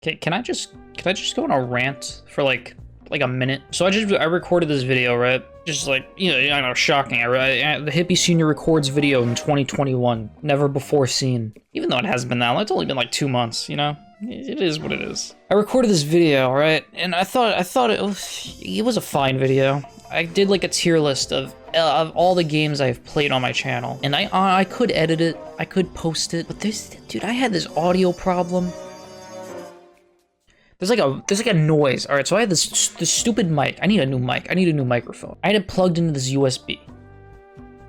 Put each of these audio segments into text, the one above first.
Can I just go on a rant for like a minute? So I recorded this video, right? Just like, I know, shocking. The Hippie Senior records video in 2021, never before seen. Even though it hasn't been that long, it's only been like 2 months, It is what it is. I recorded this video, right? And I thought it was a fine video. I did like a tier list of all the games I've played on my channel, and I could edit it, I could post it, but dude, I had this audio problem. There's like a noise. All right, so I had this stupid mic. I need a new mic. I need a new microphone. I had it plugged into this USB,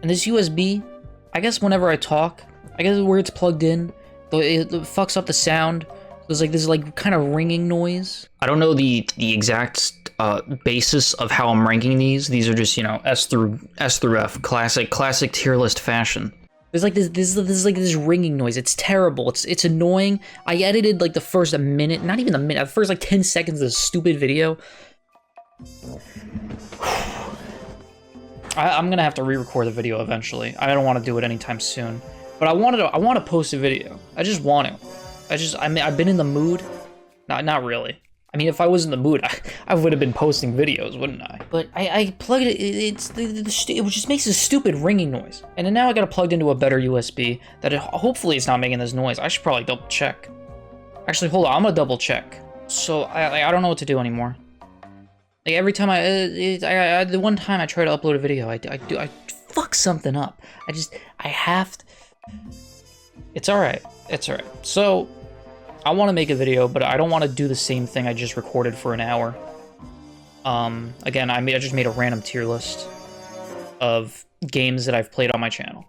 and this USB, I guess whenever I talk, I guess where it's plugged in, it fucks up the sound. There's like this kind of ringing noise. I don't know the exact basis of how I'm ranking these. These are just S through F, classic tier list fashion. There's like this ringing noise. It's terrible. It's annoying. I edited like the first minute, not even a minute, the first like 10 seconds of this stupid video. I'm gonna have to re-record the video eventually. I don't want to do it anytime soon, but I want to post a video. I just want to. I've been in the mood. Not really. I mean, if I was in the mood, I would have been posting videos, wouldn't I? But I plugged it. It just makes a stupid ringing noise. And then now I got it plugged into a better USB that hopefully it's not making this noise. I should probably double check. Actually, hold on. I'm gonna double check. So I don't know what to do anymore. Like every time the one time I try to upload a video, I fuck something up. I have to. It's all right. It's all right. So I want to make a video, but I don't want to do the same thing I just recorded for an hour. Again, I just made a random tier list of games that I've played on my channel.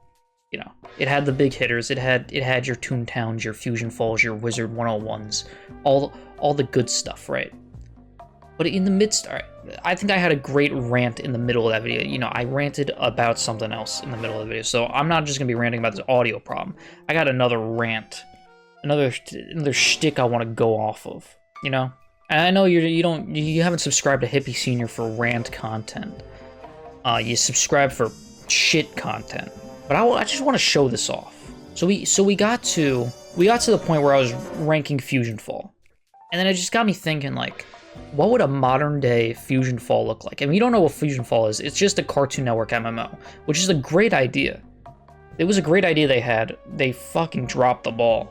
It had the big hitters. It had your Toontowns, your Fusion Falls, your Wizard 101s, all the good stuff, right? But in the midst, all right, I think I had a great rant in the middle of that video. I ranted about something else in the middle of the video, so I'm not just gonna be ranting about this audio problem. I got another rant. Another shtick I want to go off of, And I know you haven't subscribed to Hippie Senior for rant content. You subscribe for shit content. But I just want to show this off. So we got to the point where I was ranking Fusion Fall, and then it just got me thinking, like, what would a modern day Fusion Fall look like? And if you don't know what Fusion Fall is, it's just a Cartoon Network MMO, which is a great idea. It was a great idea they had. They fucking dropped the ball.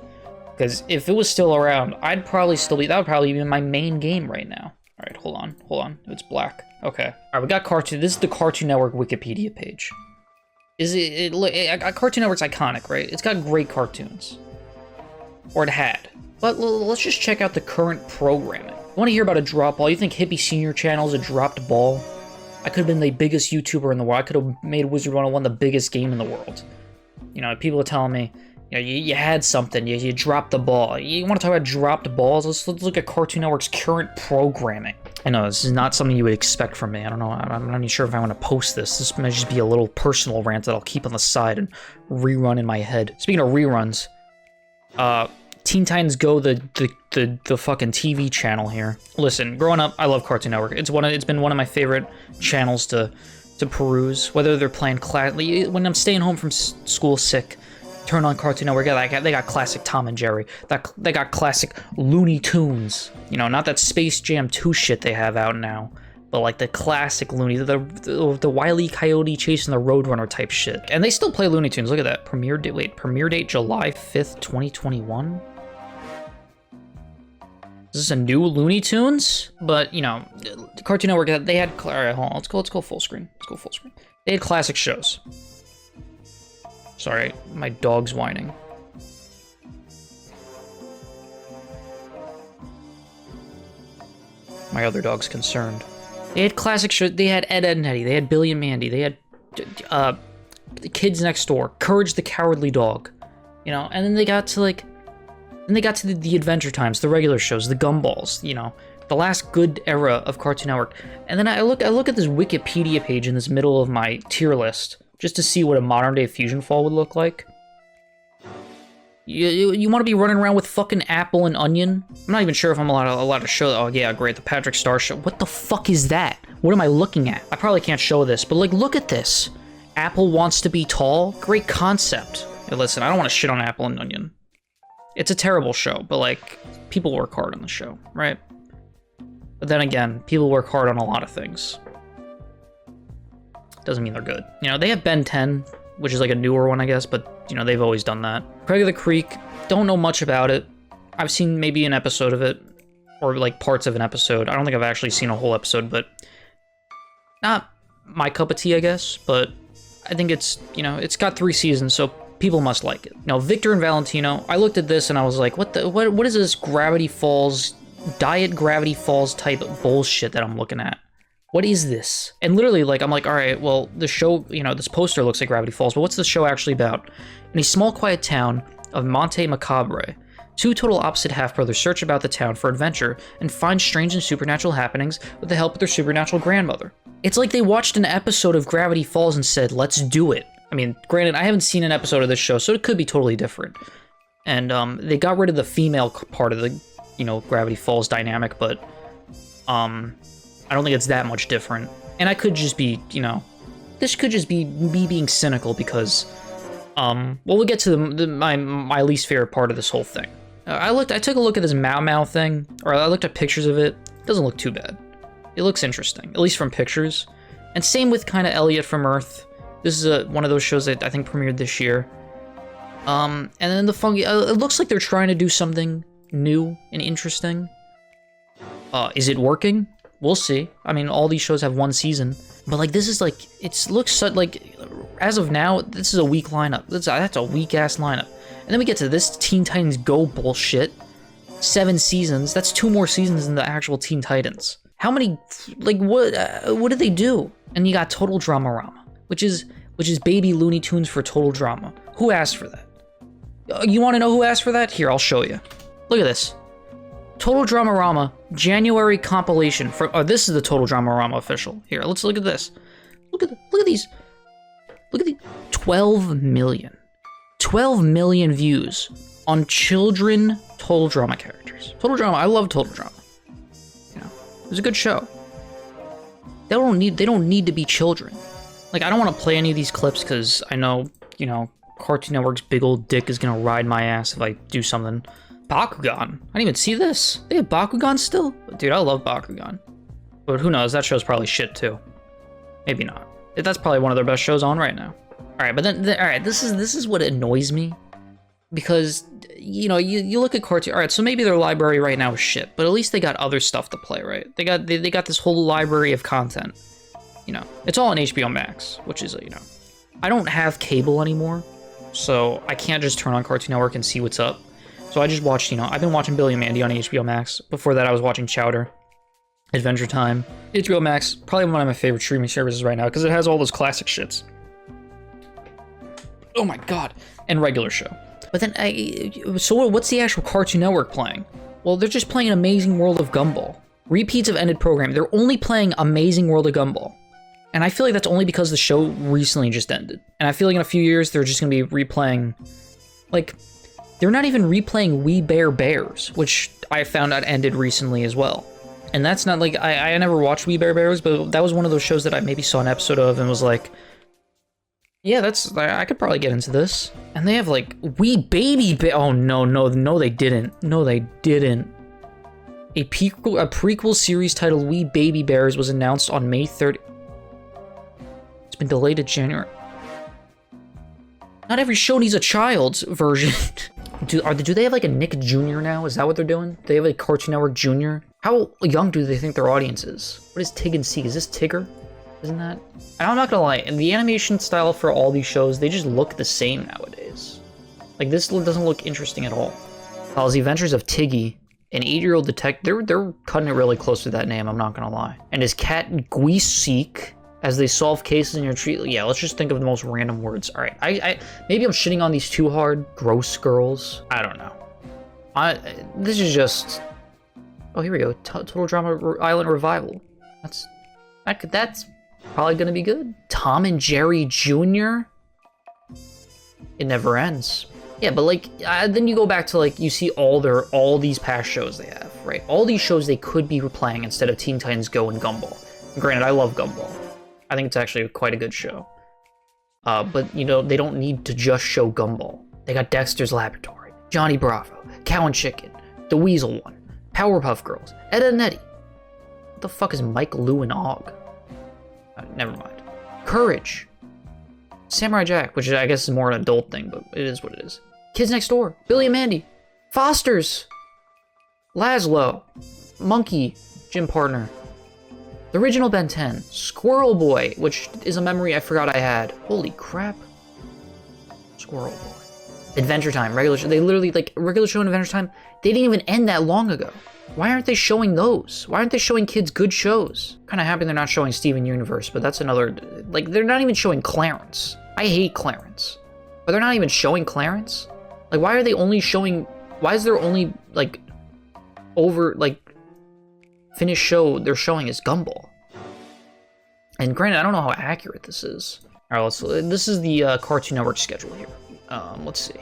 Because if it was still around, that would probably be my main game right now. All right, hold on. It's black. Okay. All right, we got Cartoon. This is the Cartoon Network Wikipedia page. Cartoon Network's iconic, right? It's got great cartoons. Or it had. But let's just check out the current programming. You want to hear about a drop ball? You think Hippie Senior Channel is a dropped ball? I could have been the biggest YouTuber in the world. I could have made Wizard 101 the biggest game in the world. People are telling me, you had something, you dropped the ball. You want to talk about dropped balls? Let's look at Cartoon Network's current programming. I know, this is not something you would expect from me. I don't know, I'm not even sure if I want to post this. This might just be a little personal rant that I'll keep on the side and rerun in my head. Speaking of reruns, Teen Titans Go, the fucking TV channel here. Listen, growing up, I love Cartoon Network. It's been one of my favorite channels to peruse, whether they're playing when I'm staying home from school sick. Turn on Cartoon Network. They got classic Tom and Jerry. They got classic Looney Tunes. Not that Space Jam 2 shit they have out now, but like the classic Looney, the Wile E. Coyote chasing the Roadrunner type shit. And they still play Looney Tunes. Look at that. Premiere date July 5th, 2021. Is this a new Looney Tunes? But Cartoon Network, they had. All right, hold on. Let's go full screen. They had classic shows. Sorry, my dog's whining. My other dog's concerned. They had classic shows. They had Ed, Edd and Eddy. They had Billy and Mandy. They had The Kids Next Door, Courage the Cowardly Dog. And then they got to the Adventure Times, the regular shows, the Gumballs. The last good era of Cartoon Network. And then I look at this Wikipedia page in this middle of my tier list, just to see what a modern-day Fusion Fall would look like. You want to be running around with fucking Apple and Onion? I'm not even sure if I'm allowed to show that. Oh, yeah, great, the Patrick Star Show. What the fuck is that? What am I looking at? I probably can't show this, but, like, look at this. Apple wants to be tall? Great concept. Hey, listen, I don't want to shit on Apple and Onion. It's a terrible show, but like, people work hard on the show, right? But then again, people work hard on a lot of things. Doesn't mean they're good. You know, they have Ben 10, which is like a newer one, I guess, but you know, they've always done that. Craig of the Creek, don't know much about it. I've seen maybe an episode of it, or like parts of an episode. I don't think I've actually seen a whole episode, but not my cup of tea, I guess, but I think it's, you know, it's got 3 seasons, so people must like it. Now, Victor and Valentino, I looked at this and I was like, what is this Gravity Falls, Diet Gravity Falls type of bullshit that I'm looking at? What is this? And literally, like, I'm like, all right, well, the show, you know, this poster looks like Gravity Falls, but what's the show actually about? In a small, quiet town of Monte Macabre, 2 total opposite half-brothers search about the town for adventure and find strange and supernatural happenings with the help of their supernatural grandmother. It's like they watched an episode of Gravity Falls and said, let's do it. I mean, granted, I haven't seen an episode of this show, so it could be totally different. And they got rid of the female part of the, you know, Gravity Falls dynamic, but I don't think it's that much different. And I could just be, you know, this could just be me being cynical because, well, we'll get to my least favorite part of this whole thing. I took a look at this Mau thing, or I looked at pictures of it. It doesn't look too bad. It looks interesting, at least from pictures. And same with kind of Elliot from Earth. This is one of those shows that I think premiered this year. And then the funky, it looks like they're trying to do something new and interesting. Is it working? We'll see. I mean, all these shows have 1 season, but like this is like, it looks so, like, as of now, this is a weak lineup. That's a weak ass lineup. And then we get to this Teen Titans Go bullshit. 7 seasons. That's 2 more seasons than the actual Teen Titans. How many? Like what did they do? And you got Total Dramarama, which is baby Looney Tunes for total drama. Who asked for that? You want to know who asked for that? Here, I'll show you. Look at this. Total Dramarama January compilation. This is the Total Dramarama official. Here, let's look at this. Look at these. Look at the 12 million. 12 million views on children Total Drama characters. Total Drama. I love Total Drama. You know, it was a good show. They don't need to be children. Like, I don't want to play any of these clips because I know, you know, Cartoon Network's big old dick is gonna ride my ass if I do something. Bakugan. I didn't even see this. They have Bakugan still? Dude, I love Bakugan. But who knows? That show's probably shit too. Maybe not. That's probably one of their best shows on right now. All right, but then all right, this is what annoys me, because you know, you look at cartoon. All right, so maybe their library right now is shit, but at least they got other stuff to play, right? They got this whole library of content. You know, it's all on HBO Max, which is, you know, I don't have cable anymore, so I can't just turn on Cartoon Network and see what's up. So I just watched, you know, I've been watching Billy and Mandy on HBO Max. Before that, I was watching Chowder, Adventure Time. HBO Max, probably one of my favorite streaming services right now because it has all those classic shits. Oh my god. And regular show. But then, so what's the actual Cartoon Network playing? Well, they're just playing Amazing World of Gumball. Repeats of ended programming. They're only playing Amazing World of Gumball. And I feel like that's only because the show recently just ended. And I feel like in a few years, they're just going to be replaying, like, they're not even replaying We Bare Bears, which I found out ended recently as well. And that's not like, I never watched We Bare Bears, but that was one of those shows that I maybe saw an episode of and was like, yeah, I could probably get into this. And they have like, We Baby Bear, oh no, they didn't. No, they didn't. A prequel series titled We Baby Bears was announced on May 30th. It's been delayed to January. Not every show needs a child's version. Do they have like a Nick Jr. now? Is that what they're doing? Do they have a Cartoon Network Jr.? How young do they think their audience is? What is Tig and Seek? Is this Tigger? Isn't that? And I'm not gonna lie, in the animation style for all these shows, they just look the same nowadays. Like, this doesn't look interesting at all. The Adventures of Tiggy, an 8-year-old detective, they're cutting it really close to that name, I'm not gonna lie. And his cat Guiseek, as they solve cases in your tree. Yeah, let's just think of the most random words. All right, maybe I'm shitting on these too hard. Gross girls. I don't know. This is just. Oh, here we go. Total Drama Island Revival. That's probably gonna be good. Tom and Jerry Jr. It never ends. Yeah, but like then you go back to like you see all these past shows they have, right? All these shows they could be replaying instead of Teen Titans Go and Gumball. Granted, I love Gumball. I think it's actually quite a good show. But, you know, they don't need to just show Gumball. They got Dexter's Laboratory. Johnny Bravo, Cow and Chicken, The Weasel One, Powerpuff Girls, Ed, Edd n Eddy. What the fuck is Mike, Lou, and Og? Never mind. Courage. Samurai Jack, which I guess is more an adult thing, but it is what it is. Kids Next Door, Billy and Mandy, Foster's, Laszlo, Monkey, Gym Partner, the original Ben 10, Squirrel Boy, which is a memory I forgot I had. Holy crap. Squirrel Boy. Adventure Time, regular show. They literally, like, regular show and Adventure Time, they didn't even end that long ago. Why aren't they showing those? Why aren't they showing kids good shows? Kinda happy they're not showing Steven Universe, but that's another, like, they're not even showing Clarence. I hate Clarence. But they're not even showing Clarence? Like, why are they only showing, why is there only, like, finished show they're showing is Gumball? And granted, I don't know how accurate this is. Alright, this is the Cartoon Network schedule here. Let's see.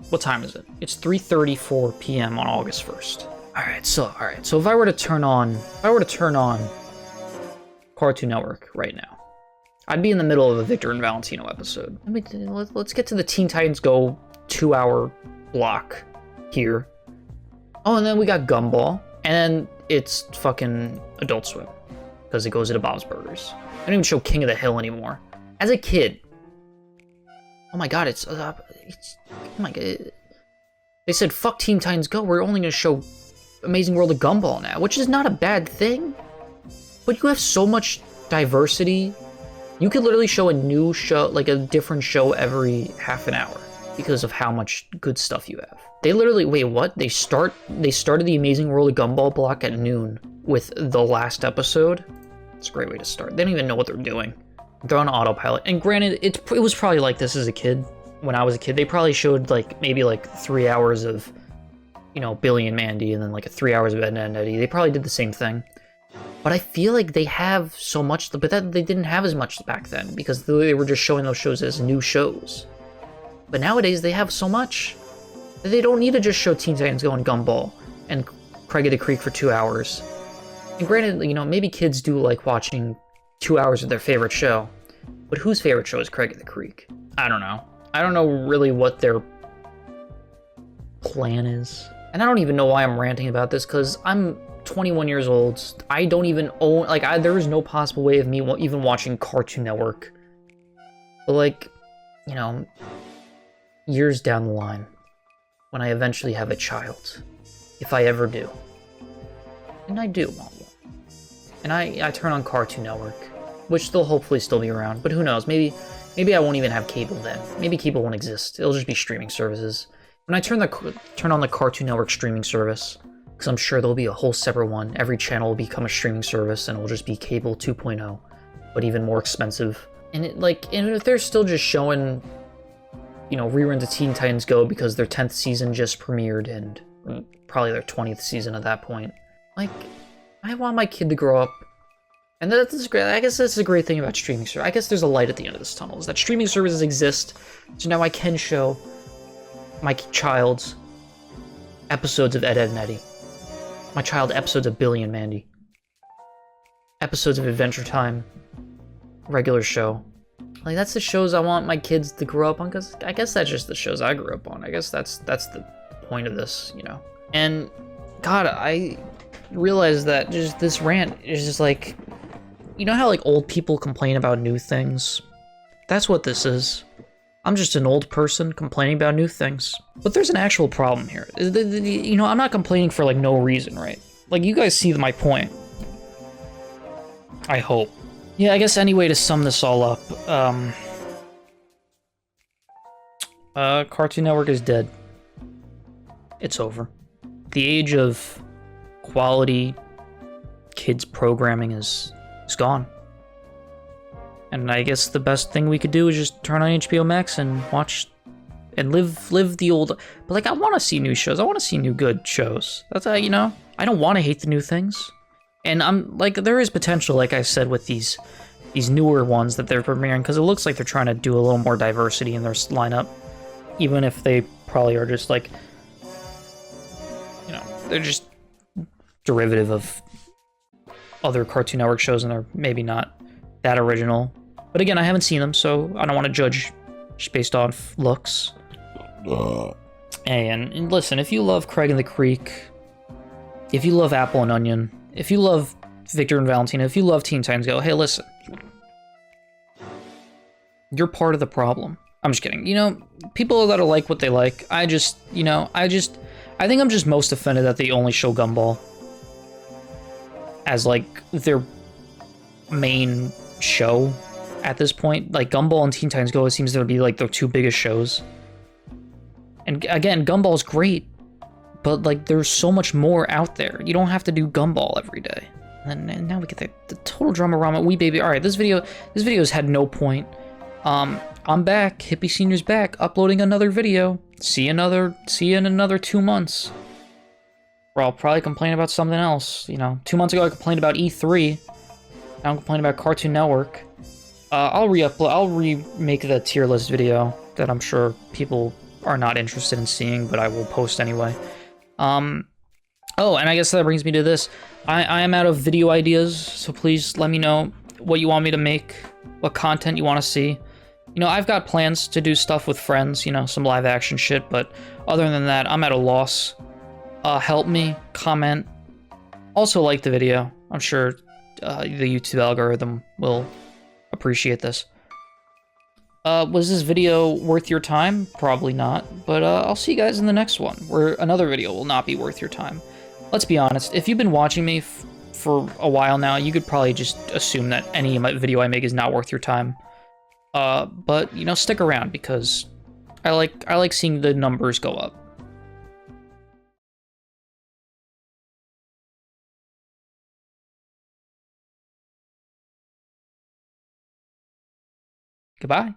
What time is it? It's 3:34 p.m. on August 1st. Alright, so if I were to turn on Cartoon Network right now, I'd be in the middle of a Victor and Valentino episode. Let's get to the Teen Titans Go 2-hour block here. Oh, and then we got Gumball, and then it's fucking Adult Swim, because it goes into Bob's Burgers. They don't even show King of the Hill anymore. As a kid, oh my god, oh my god. They said, fuck Teen Titans Go, we're only gonna show Amazing World of Gumball now, which is not a bad thing. But you have so much diversity. You could literally show a new show, like a different show every half an hour because of how much good stuff you have. They literally, wait, what? They started the Amazing World of Gumball block at noon with the last episode. It's a great way to start. They don't even know what they're doing. They're on autopilot. And granted, it was probably like this as a kid. When I was a kid, they probably showed maybe 3 hours of, Billy and Mandy, and then 3 hours of Ed, Edd n Eddy. They probably did the same thing. But I feel like they have so much, but that they didn't have as much back then because they were just showing those shows as new shows. But nowadays they have so much that they don't need to just show Teen Titans Go and Gumball and Craig of the Creek for 2 hours. And granted, maybe kids do like watching 2 hours of their favorite show, but whose favorite show is Craig of the Creek? I don't know. I don't know really what their plan is. And I don't even know why I'm ranting about this, because I'm 21 years old. I don't even own, there is no possible way of me even watching Cartoon Network. But years down the line, when I eventually have a child, if I ever do, and I do want one, and I turn on Cartoon Network, which they'll hopefully still be around, but who knows, maybe I won't even have cable then. Maybe cable won't exist. It'll just be streaming services. When I turn on the Cartoon Network streaming service, because I'm sure there'll be a whole separate one. Every channel will become a streaming service, and it'll just be cable 2.0, but even more expensive. And and if they're still just showing, reruns of Teen Titans Go because their 10th season just premiered, and probably their 20th season at that point, I want my kid to grow up. And that's great. I guess that's a great thing about streaming service. I guess there's a light at the end of this tunnel, is that streaming services exist, so now I can show my child episodes of Ed, Edd n Eddy. My child episodes of Billy and Mandy. Episodes of Adventure Time. Regular show. That's the shows I want my kids to grow up on, because I guess that's just the shows I grew up on. I guess that's the point of this, And, God, I realized that just this rant is just how old people complain about new things? That's what this is. I'm just an old person complaining about new things. But there's an actual problem here. I'm not complaining for no reason, right? You guys see my point. I hope. Yeah, I guess any way to sum this all up, Cartoon Network is dead. It's over. The age of quality kids programming is gone. And I guess the best thing we could do is just turn on HBO Max and watch and live the old. But I want to see new shows. I want to see new good shows. That's I don't want to hate the new things. And I'm there is potential, like I said, with these newer ones that they're premiering, because it looks like they're trying to do a little more diversity in their lineup, even if they probably are just they're just derivative of other Cartoon Network shows, and they're maybe not that original. But again, I haven't seen them, so I don't want to judge just based on looks. Hey, and listen, if you love Craig and the Creek, if you love Apple and Onion, if you love Victor and Valentino, if you love Teen Titans Go, hey, listen. You're part of the problem. I'm just kidding. You know, people that are like what they like, I think I'm just most offended that they only show Gumball as, like, their main show at this point. Like, Gumball and Teen Titans Go, it seems to be, like, their two biggest shows. And, again, Gumball's great, but, like, there's so much more out there. You don't have to do Gumball every day. And now we get the total Dramarama, wee baby. Alright, this video's had no point. I'm back. Hippie Senior's back, uploading another video. See you in another 2 months. Or I'll probably complain about something else. You know, 2 months ago I complained about E3. Now I'm complaining about Cartoon Network. I'll remake the tier list video that I'm sure people are not interested in seeing, but I will post anyway. Oh, and I guess that brings me to this. I am out of video ideas, so please let me know what you want me to make, what content you want to see. You know, I've got plans to do stuff with friends, you know, some live action shit, but other than that, I'm at a loss. Help me, comment. Also like the video. I'm sure the YouTube algorithm will appreciate this. Was this video worth your time? Probably not, but I'll see you guys in the next one, where another video will not be worth your time. Let's be honest, if you've been watching me for a while now, you could probably just assume that any video I make is not worth your time. But, you know, stick around, because I like seeing the numbers go up. Goodbye.